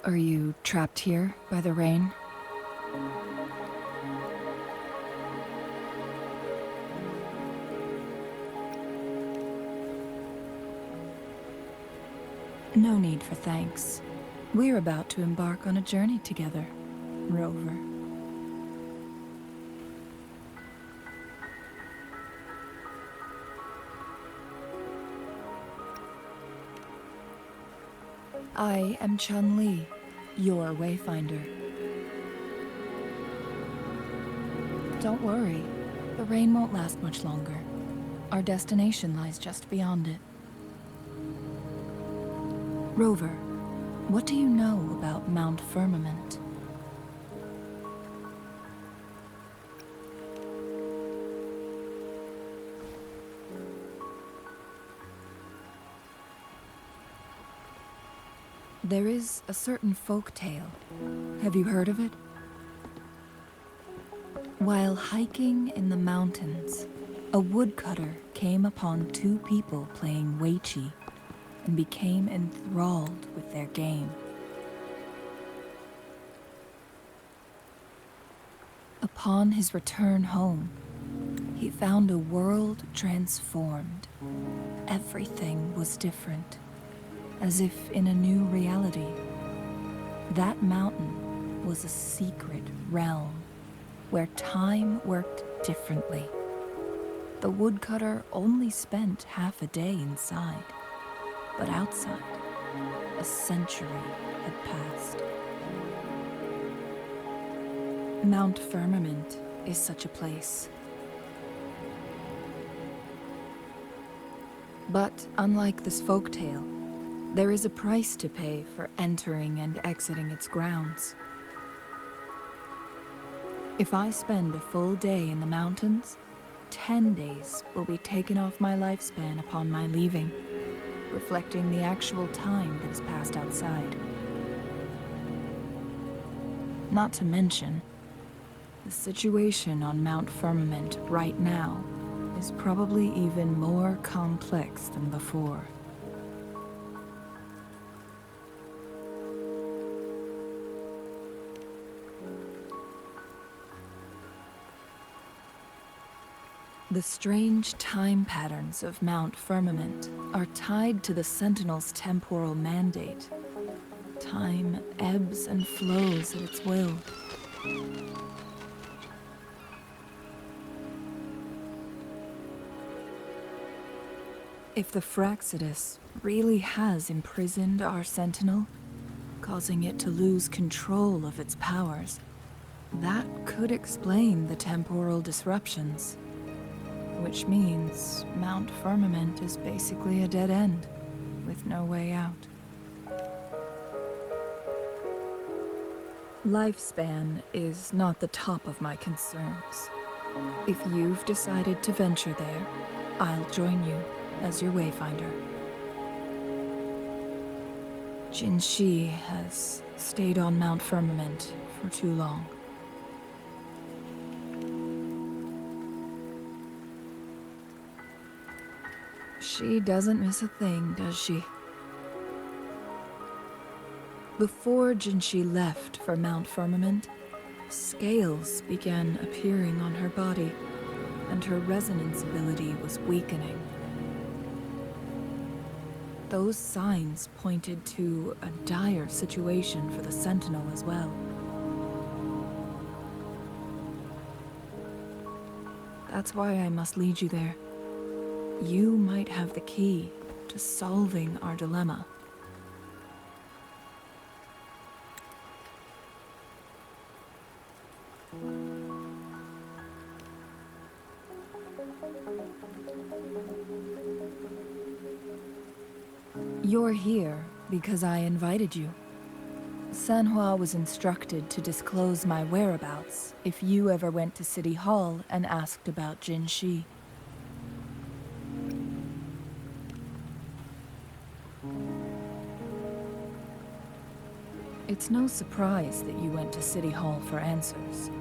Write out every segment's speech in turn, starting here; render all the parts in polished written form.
Are you trapped here by the rain? No need for thanks. We're about to embark on a journey together, Rover. I am Chun-Li, your Wayfinder. Don't worry, the rain won't last much longer. Our destination lies just beyond it. Rover, what do you know about Mount Firmament? There is a certain folk tale. Have you heard of it? While hiking in the mountains, a woodcutter came upon two people playing Weiqi and became enthralled with their game. Upon his return home, he found a world transformed. Everything was different, as if in a new reality. That mountain was a secret realm where time worked differently. The woodcutter only spent half a day inside, but outside, a century had passed. Mount Firmament is such a place. But unlike this folktale, there is a price to pay for entering and exiting its grounds. If I spend a full day in the mountains, 10 days will be taken off my lifespan upon my leaving, reflecting the actual time that has passed outside. Not to mention, the situation on Mount Firmament right now is probably even more complex than before. The strange time patterns of Mount Firmament are tied to the Sentinel's temporal mandate. Time ebbs and flows at its will. If the Fraxidus really has imprisoned our Sentinel, causing it to lose control of its powers, that could explain the temporal disruptions. Which means Mount Firmament is basically a dead end, with no way out. Lifespan is not the top of my concerns. If you've decided to venture there, I'll join you as your Wayfinder. Jin Shi has stayed on Mount Firmament for too long. She doesn't miss a thing, does she? Before Jinshi left for Mount Firmament, scales began appearing on her body, and her resonance ability was weakening. Those signs pointed to a dire situation for the Sentinel as well. That's why I must lead you there. You might have the key to solving our dilemma. You're here because I invited you. Sanhua was instructed to disclose my whereabouts if you ever went to City Hall and asked about Jin Shi. It's no surprise that you went to City Hall for answers,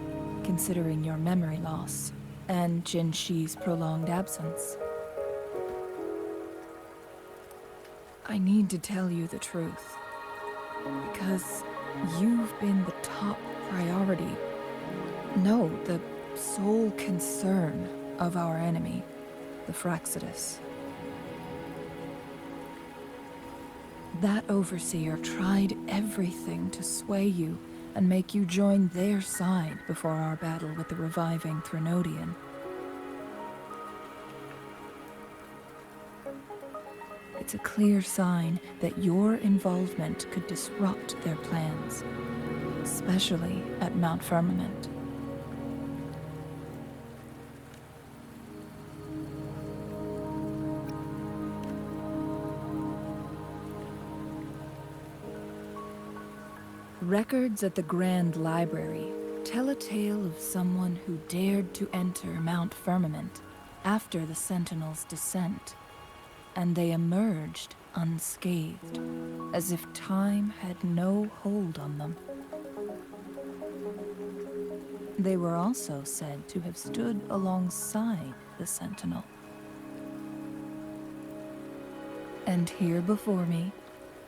considering your memory loss and Jin Shi's prolonged absence. I need to tell you the truth, because You've been the top priority. No, the sole concern of our enemy, the Fraxidus. That overseer tried everything to sway you and make you join their side before our battle with the reviving Threnodian. It's a clear sign that your involvement could disrupt their plans, especially at Mount Firmament. Records at the Grand Library tell a tale of someone who dared to enter Mount Firmament after the Sentinels' descent, and they emerged unscathed, as if time had no hold on them. They were also said to have stood alongside the Sentinel. And here before me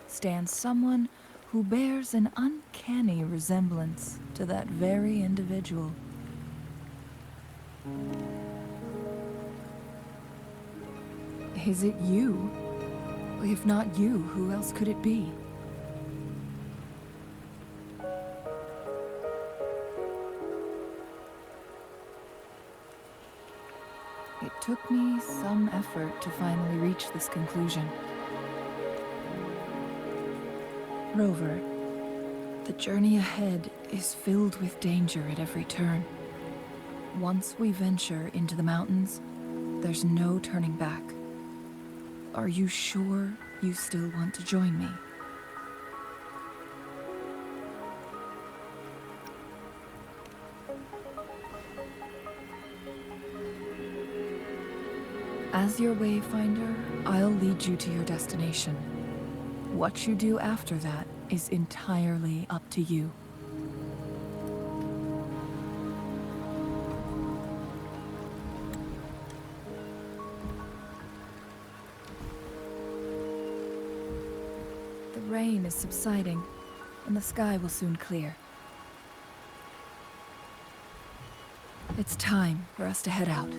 stands someone who bears an uncanny resemblance to that very individual. Is it you? If not you, who else could it be? It took me some effort to finally reach this conclusion. Rover, the journey ahead is filled with danger at every turn. Once we venture into the mountains, there's no turning back. Are you sure you still want to join me? As your wayfinder, I'll lead you to your destination. What you do after that is entirely up to you. The rain is subsiding, and the sky will soon clear. It's time for us to head out.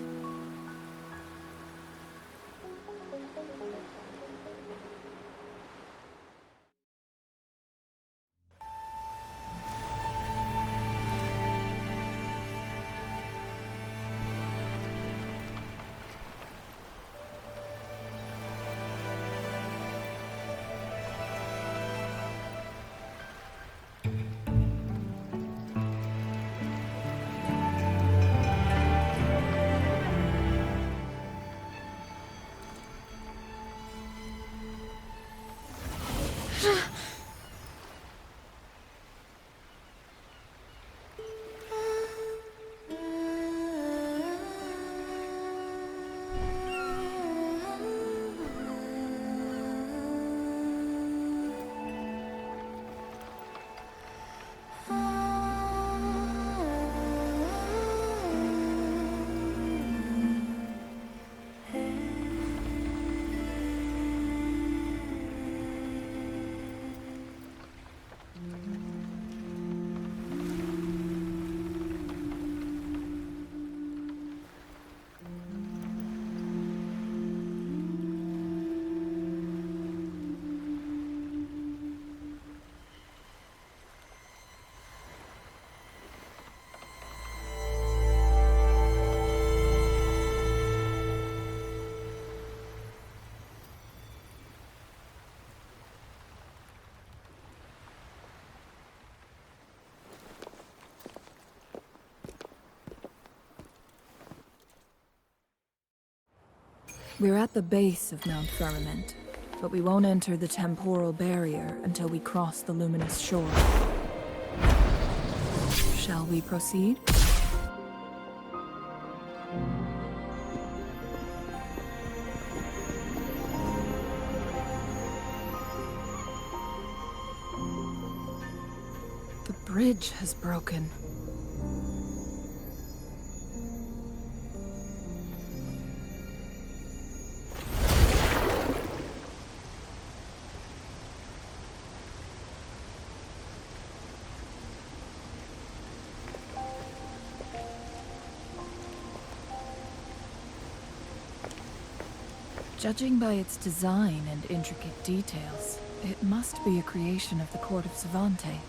We're at the base of Mount Firmament, but we won't enter the temporal barrier until we cross the luminous shore. Shall we proceed? The bridge has broken. Judging by its design and intricate details, it must be a creation of the court of Savante.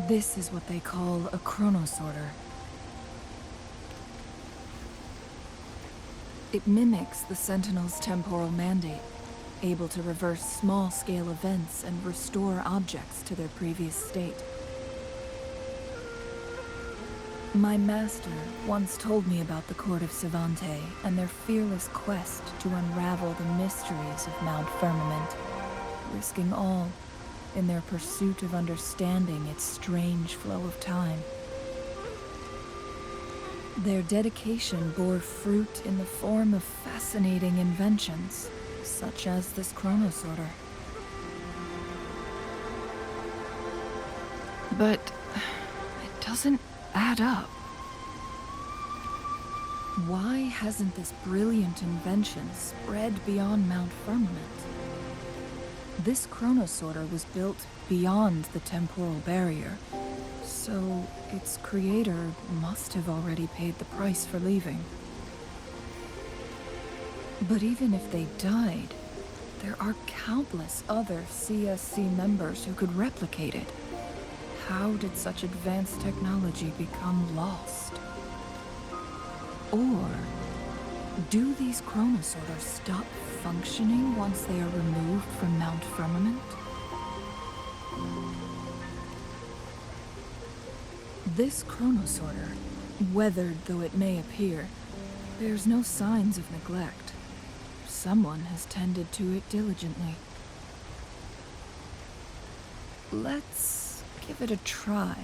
This is what they call a chronosorter. It mimics the Sentinel's temporal mandate, able to reverse small-scale events and restore objects to their previous state. My master once told me about the court of Savante and their fearless quest to unravel the mysteries of Mount Firmament, risking all in their pursuit of understanding its strange flow of time. Their dedication bore fruit in the form of fascinating inventions, such as this chronosorter. But it doesn't add up. Why hasn't this brilliant invention spread beyond Mount Firmament? This chronosorter was built beyond the temporal barrier, so its creator must have already paid the price for leaving. But even if they died, there are countless other CSC members who could replicate it. How did such advanced technology become lost? Or do these chronosorters stop functioning once they are removed from Mount Firmament? This chronosorter, weathered though it may appear, bears no signs of neglect. Someone has tended to it diligently. Let's give it a try.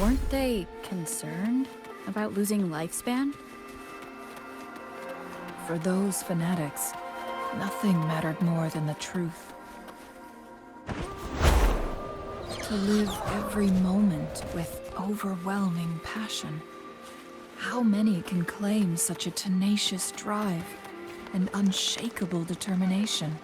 Weren't they concerned about losing lifespan? For those fanatics, nothing mattered more than the truth. To live every moment with overwhelming passion. How many can claim such a tenacious drive and unshakable determination?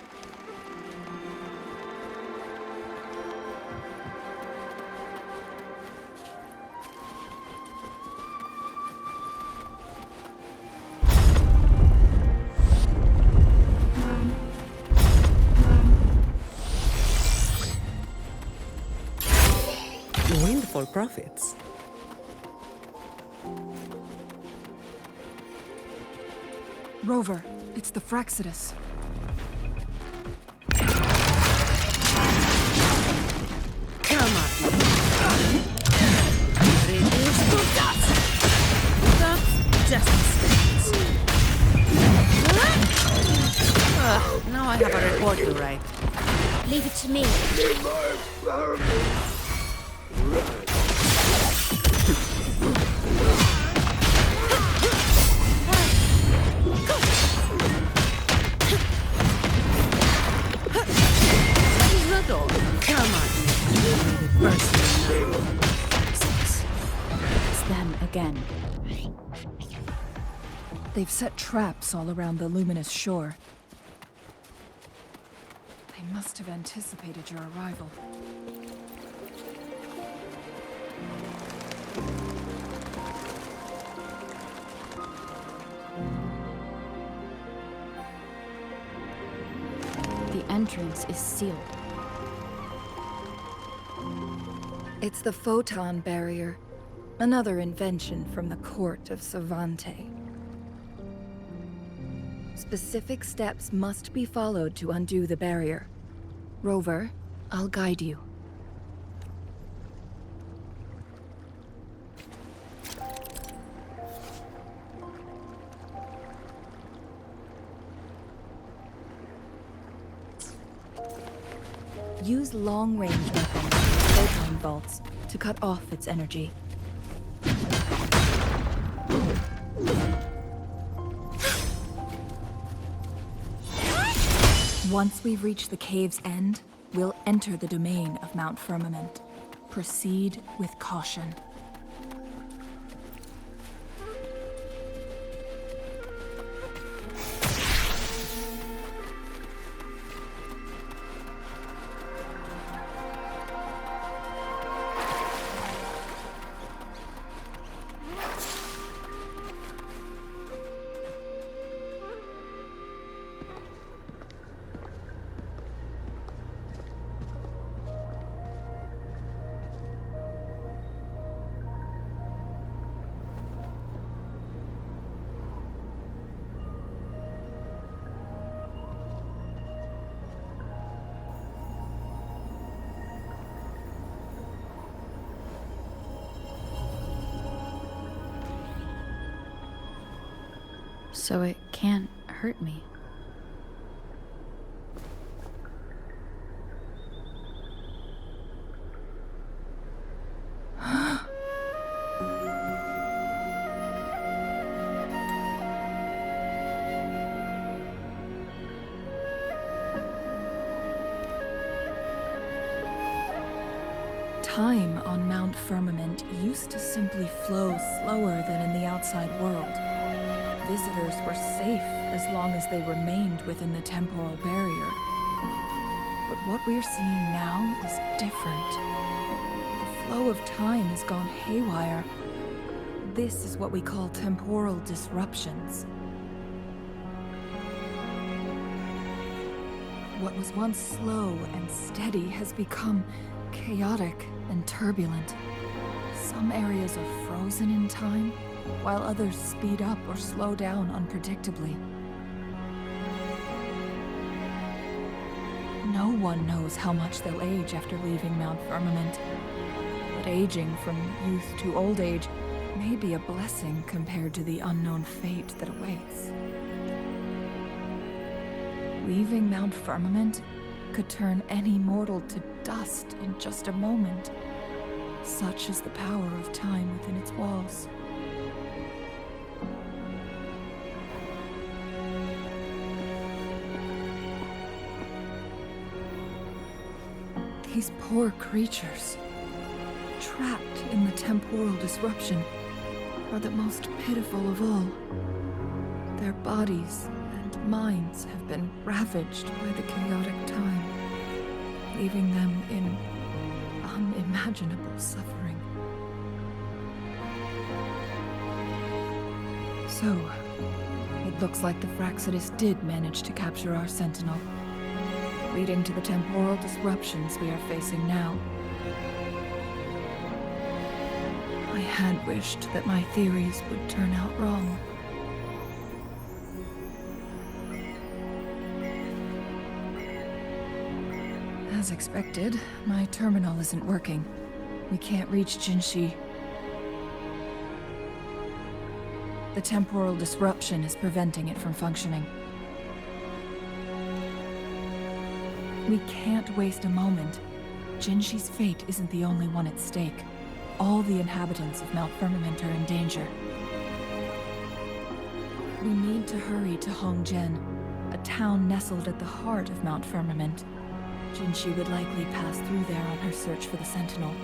Windfall profits. Rover, it's the Fraxidus. Come on. Reduce to dust. That's justice. Now I have a report to write. Leave it to me. Come on. It's them again. They've set traps all around the luminous shore. They must have anticipated your arrival. The entrance is sealed. It's the photon barrier, another invention from the court of Savante. Specific steps must be followed to undo the barrier. Rover, I'll guide you. Use long-range weapons, photon vaults, to cut off its energy. Once we've reached the cave's end, we'll enter the domain of Mount Firmament. Proceed with caution. So it can't hurt me. Time on Mount Firmament used to simply flow slower than in the outside world. Visitors were safe as long as they remained within the temporal barrier. But what we're seeing now is different. The flow of time has gone haywire. This is what we call temporal disruptions. What was once slow and steady has become chaotic and turbulent. Some areas are frozen in time, while others speed up or slow down unpredictably. No one knows how much they'll age after leaving Mount Firmament, but aging from youth to old age may be a blessing compared to the unknown fate that awaits. Leaving Mount Firmament could turn any mortal to dust in just a moment. Such is the power of time within its walls. These poor creatures, trapped in the temporal disruption, are the most pitiful of all. Their bodies and minds have been ravaged by the chaotic time, leaving them in unimaginable suffering. So, it looks like the Fraxidus did manage to capture our sentinel, leading to the temporal disruptions we are facing now. I had wished that my theories would turn out wrong. As expected, my terminal isn't working. We can't reach Jinshi. The temporal disruption is preventing it from functioning. We can't waste a moment. Jinshi's fate isn't the only one at stake. All the inhabitants of Mount Firmament are in danger. We need to hurry to Hongjian, a town nestled at the heart of Mount Firmament. Jinshi would likely pass through there on her search for the Sentinel.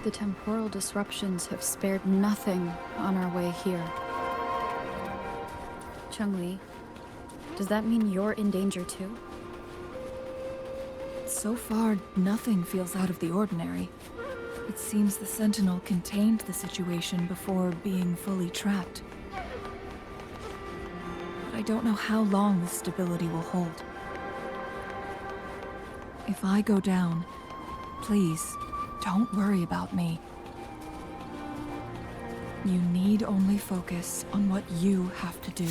The temporal disruptions have spared nothing on our way here. Chungli, does that mean you're in danger too? So far, nothing feels out of the ordinary. It seems the Sentinel contained the situation before being fully trapped. But I don't know how long this stability will hold. If I go down, please, don't worry about me. You need only focus on what you have to do.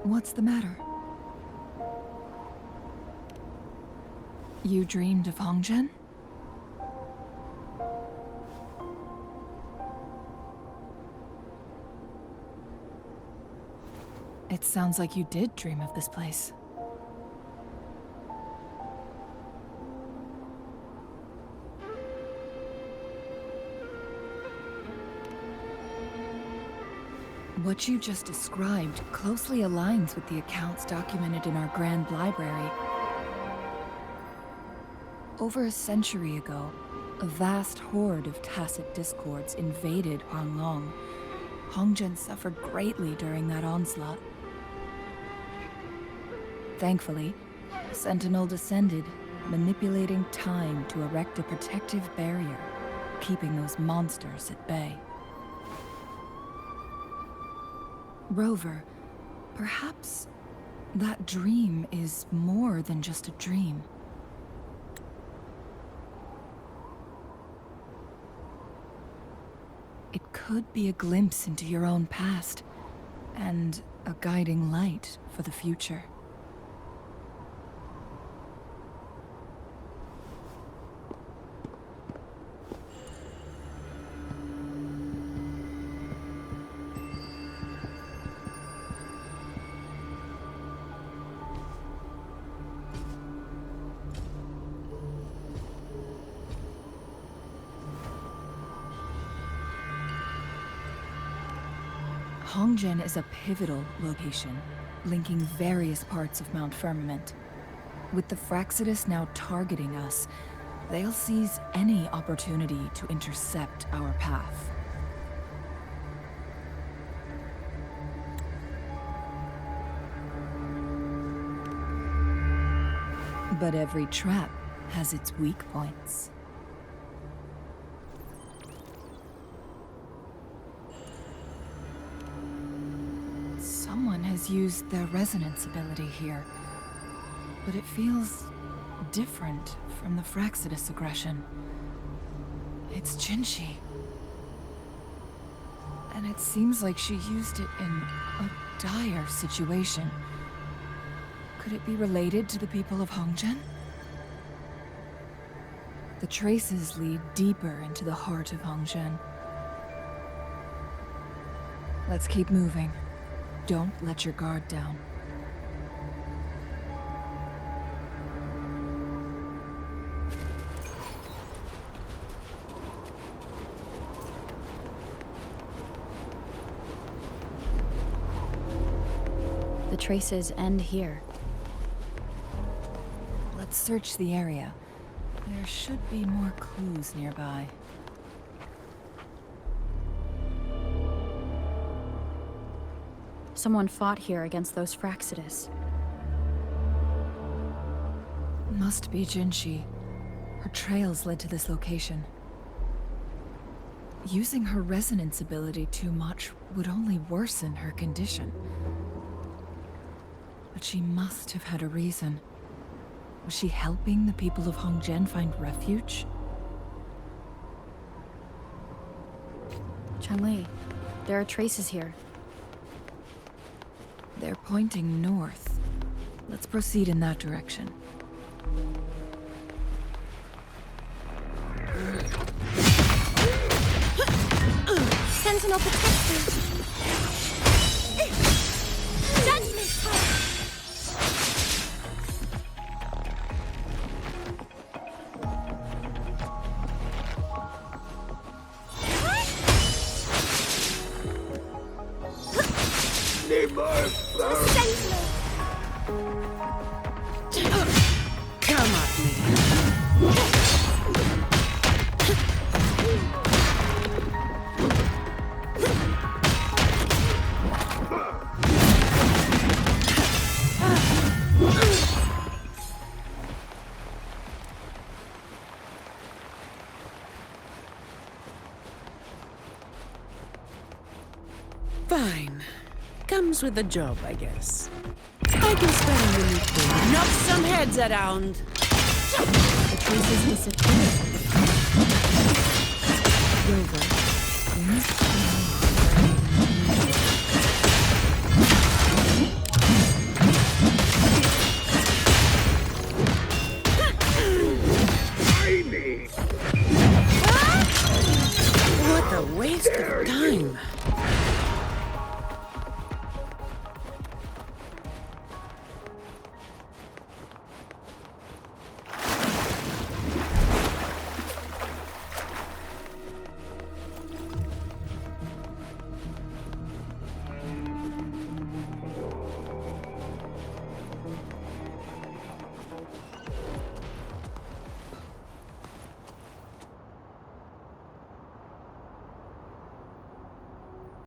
What's the matter? You dreamed of Hongzhen? It sounds like you did dream of this place. What you just described closely aligns with the accounts documented in our Grand Library. Over a century ago, a vast horde of tacit discords invaded Huanglong. Hongzhen suffered greatly during that onslaught. Thankfully, a sentinel descended, manipulating time to erect a protective barrier, keeping those monsters at bay. Rover, perhaps that dream is more than just a dream. It could be a glimpse into your own past, and a guiding light for the future. Hongzhen is a pivotal location, linking various parts of Mount Firmament. With the Fraxidus now targeting us, they'll seize any opportunity to intercept our path. But every trap has its weak points. Someone has used their resonance ability here, but it feels different from the Fraxidus aggression. It's Jinshi. And it seems like she used it in a dire situation. Could it be related to the people of Hongzhen? The traces lead deeper into the heart of Hongzhen. Let's keep moving. Don't let your guard down. The traces end here. Let's search the area. There should be more clues nearby. Someone fought here against those Fraxidus. Must be Jinshi. Her trails led to this location. Using her resonance ability too much would only worsen her condition. But she must have had a reason. Was she helping the people of Hongzhen find refuge? Chun-Li, there are traces here. They're pointing north, Let's proceed in that direction. Sentinel protected. Judgment time. Come at me. Fine. Comes with the job, I guess. I can spend a minute to knock some heads around. The traces disappear. Silver.